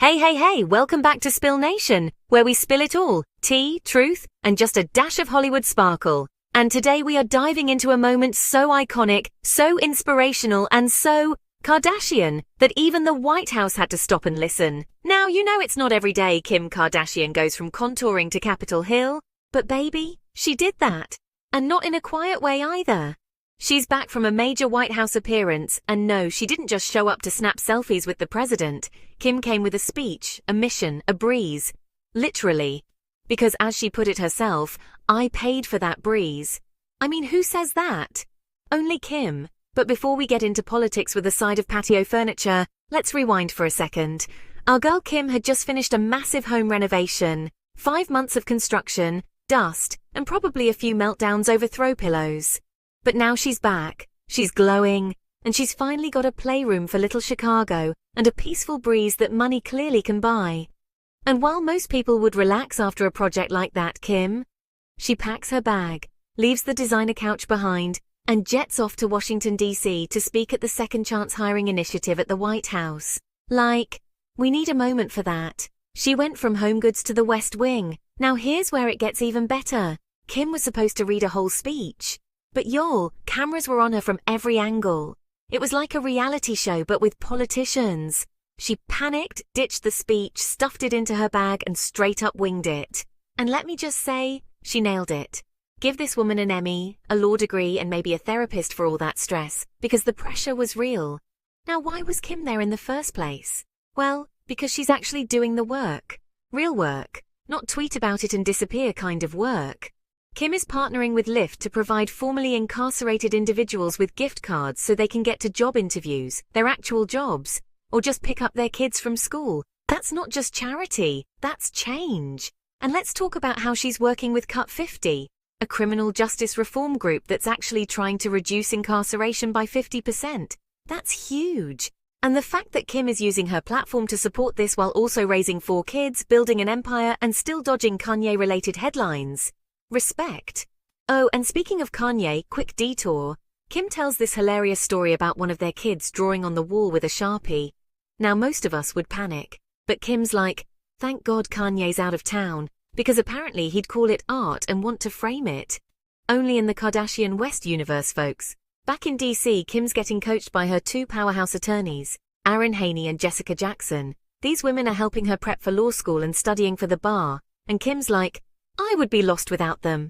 Hey, welcome back to Spill Nation, where we spill it all, tea, truth, and just a dash of Hollywood sparkle. And today we are diving into a moment so iconic, so inspirational, and so Kardashian that even the White House had to stop and listen. Now, you know it's not every day Kim Kardashian goes from contouring to Capitol Hill, but baby, she did that. And not in a quiet way either. She's back from a major White House appearance, and no, she didn't just show up to snap selfies with the president. Kim came with a speech, a mission, a breeze. Literally. Because as she put it herself, I paid for that breeze. I mean, who says that? Only Kim. But before we get into politics with a side of patio furniture, let's rewind for a second. Our girl Kim had just finished a massive home renovation. 5 months of construction, dust, and probably a few meltdowns over throw pillows. But now she's back, she's glowing, and she's finally got a playroom for little Chicago and a peaceful breeze that money clearly can buy. And while most people would relax after a project like that, she packs her bag, leaves the designer couch behind, and jets off to Washington, D.C. to speak at the Second Chance Hiring Initiative at the White House. Like, we need a moment for that. She went from home goods to the West Wing. Now here's where it gets even better. Kim was supposed to read a whole speech. But y'all, cameras were on her from every angle. It was like a reality show, but with politicians. She panicked, ditched the speech, stuffed it into her bag, and straight up winged it. And let me just say, she nailed it. Give this woman an Emmy, a law degree, and maybe a therapist for all that stress, because the pressure was real. Now, why was Kim there in the first place? Well, because she's actually doing the work. Real work. Not tweet about it and disappear kind of work. Kim is partnering with Lyft to provide formerly incarcerated individuals with gift cards so they can get to job interviews, their actual jobs, or just pick up their kids from school. That's not just charity, that's change. And let's talk about how she's working with Cut 50, a criminal justice reform group that's actually trying to reduce incarceration by 50%. That's huge. And the fact that Kim is using her platform to support this while also raising 4 kids, building an empire, and still dodging Kanye-related headlines. Respect. Oh, and speaking of Kanye, quick detour. Kim tells this hilarious story about one of their kids drawing on the wall with a Sharpie. Now most of us would panic, but Kim's like, thank God Kanye's out of town, because apparently he'd call it art and want to frame it. Only in the Kardashian West universe, folks. Back in DC, Kim's getting coached by her 2 powerhouse attorneys, Aaron Haney and Jessica Jackson. These women are helping her prep for law school and studying for the bar, and Kim's like, I would be lost without them.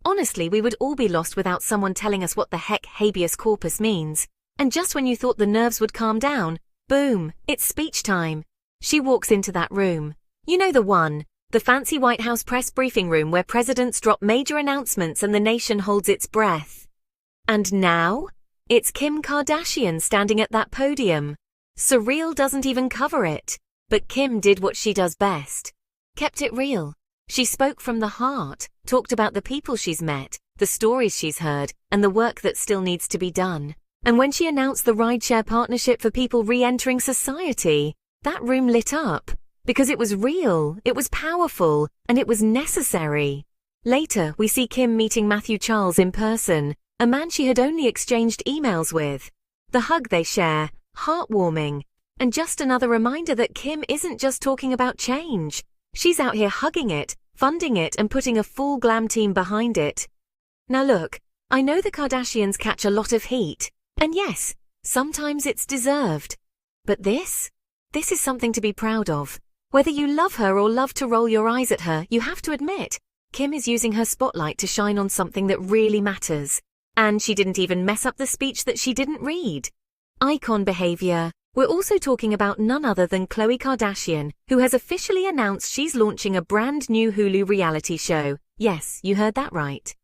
Honestly, we would all be lost without someone telling us what the heck habeas corpus means. And just when you thought the nerves would calm down, boom, it's speech time. She walks into that room. You know the one, the fancy White House press briefing room where presidents drop major announcements and the nation holds its breath. And now, it's Kim Kardashian standing at that podium. Surreal doesn't even cover it. But Kim did what she does best. Kept it real. She spoke from the heart, talked about the people she's met, the stories she's heard, and the work that still needs to be done. And when she announced the rideshare partnership for people re-entering society, that room lit up. Because it was real, it was powerful, and it was necessary. Later, we see Kim meeting Matthew Charles in person, a man she had only exchanged emails with. The hug they share, heartwarming. And just another reminder that Kim isn't just talking about change. She's out here hugging it, funding it, and putting a full glam team behind it. Now look, I know the Kardashians catch a lot of heat. And yes, sometimes it's deserved. But this is something to be proud of. Whether you love her or love to roll your eyes at her, you have to admit, Kim is using her spotlight to shine on something that really matters. And she didn't even mess up the speech that she didn't read. Icon behavior. We're also talking about none other than Khloe Kardashian, who has officially announced she's launching a brand new Hulu reality show. Yes, you heard that right.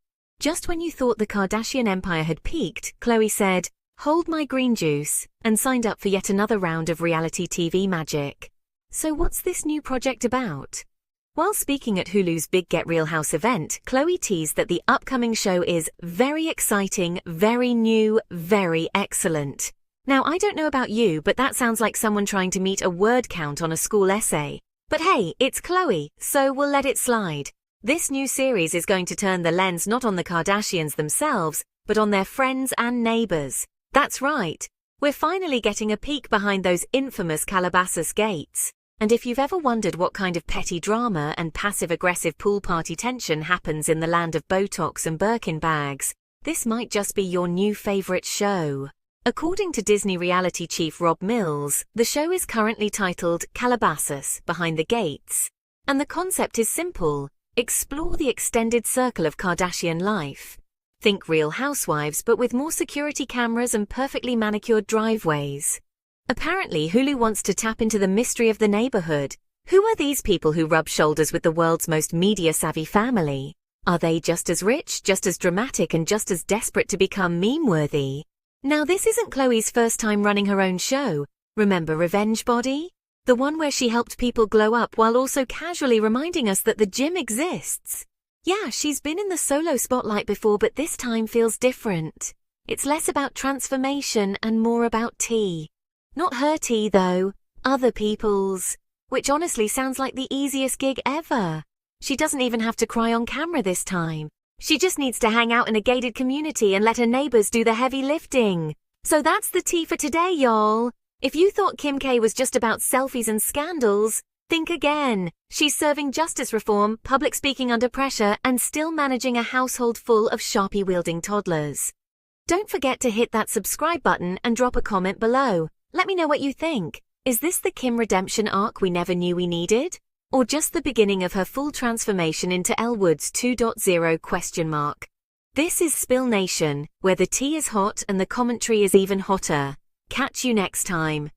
Just when you thought the Kardashian empire had peaked, Khloe said, hold my green juice, and signed up for yet another round of reality TV magic. So what's this new project about? While speaking at Hulu's big Get Real House event, Khloe teased that the upcoming show is very exciting, very new, very excellent. Now, I don't know about you, but that sounds like someone trying to meet a word count on a school essay. But hey, it's Khloe, so we'll let it slide. This new series is going to turn the lens not on the Kardashians themselves, but on their friends and neighbors. That's right. We're finally getting a peek behind those infamous Calabasas gates. And if you've ever wondered what kind of petty drama and passive-aggressive pool party tension happens in the land of Botox and Birkin bags, this might just be your new favorite show. According to Disney reality chief Rob Mills, the show is currently titled Calabasas, Behind the Gates. And the concept is simple: explore the extended circle of Kardashian life. Think Real Housewives, but with more security cameras and perfectly manicured driveways. Apparently, Hulu wants to tap into the mystery of the neighborhood. Who are these people who rub shoulders with the world's most media-savvy family? Are they just as rich, just as dramatic, and just as desperate to become meme-worthy? Now, this isn't Khloe's first time running her own show. Remember Revenge Body? The one where she helped people glow up while also casually reminding us that the gym exists. Yeah, she's been in the solo spotlight before, but this time feels different. It's less about transformation and more about tea. Not her tea, though. Other people's. Which honestly sounds like the easiest gig ever. She doesn't even have to cry on camera this time. She just needs to hang out in a gated community and let her neighbors do the heavy lifting. So that's the tea for today, y'all. If you thought Kim K was just about selfies and scandals, think again. She's serving justice reform, public speaking under pressure, and still managing a household full of Sharpie-wielding toddlers. Don't forget to hit that subscribe button and drop a comment below. Let me know what you think. Is this the Kim redemption arc we never knew we needed? Or just the beginning of her full transformation into Elle Woods 2.0? This is Spill Nation, where the tea is hot and the commentary is even hotter. Catch you next time.